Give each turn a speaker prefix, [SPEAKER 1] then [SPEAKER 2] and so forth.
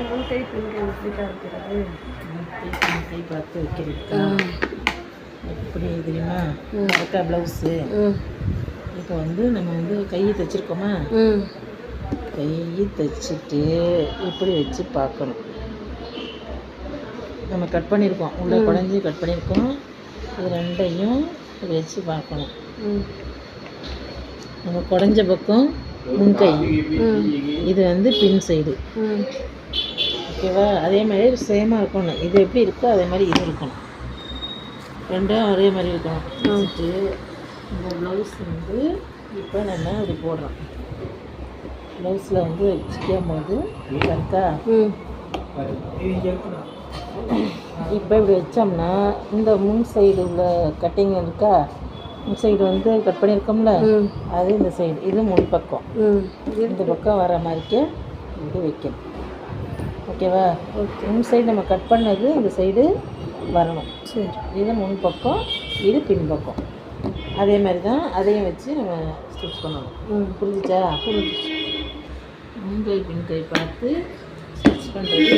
[SPEAKER 1] முன்கை பின்கை எப்படி இருக்கிறது?
[SPEAKER 2] முன்கை பார்த்து வைக்கிறதுக்கா எப்படி தெரியுமா? அக்கா ப்ளவுஸு இப்போ வந்து நம்ம வந்து கையை தைச்சிருக்கோமா, கையை தைச்சிட்டு இப்படி வச்சு பார்க்கணும். நம்ம கட் பண்ணியிருக்கோம், உள்ளே குடஞ்சி கட் பண்ணியிருக்கோம். இது ரெண்டையும் இப்படி வச்சு பார்க்கணும். நம்ம குடஞ்ச பக்கம் முன்கை, இது வந்து பின் சைடு. ஓகேவா? அதே மாதிரி சேமாக இருக்கணும். இது எப்படி இருக்கோ அதே மாதிரி இது இருக்கணும். ரெண்டும் ஒரே மாதிரி இருக்கணும். வச்சுட்டு இந்த ப்ளவுஸ் வந்து இப்போ நம்ம இப்படி போடுறோம். ப்ளவுஸில் வந்து வச்சுக்கும் போது கரெக்டா இப்போ இப்படி வச்சோம்னா இந்த முன் சைடு உள்ள கட்டிங் இருக்கா, முன் சைடு வந்து கட் பண்ணியிருக்கோம்ல, அது இந்த சைடு, இது முன் பக்கம். இந்த பக்கம் வர மாதிரிக்கே இப்படி வைக்கணும். ஓகேவா? முன் சைடு நம்ம கட் பண்ணது இந்த சைடு வரணும். சரி, இது முன் பக்கம், இது பின் பக்கம். அதே மாதிரி தான் அதையும் வச்சு நம்ம ஸ்டிச் பண்ணணும். புரிஞ்சிச்சா? புரிஞ்சிச்சு. முன்கை பின்கை பார்த்து ஸ்டிச் பண்ணுறது.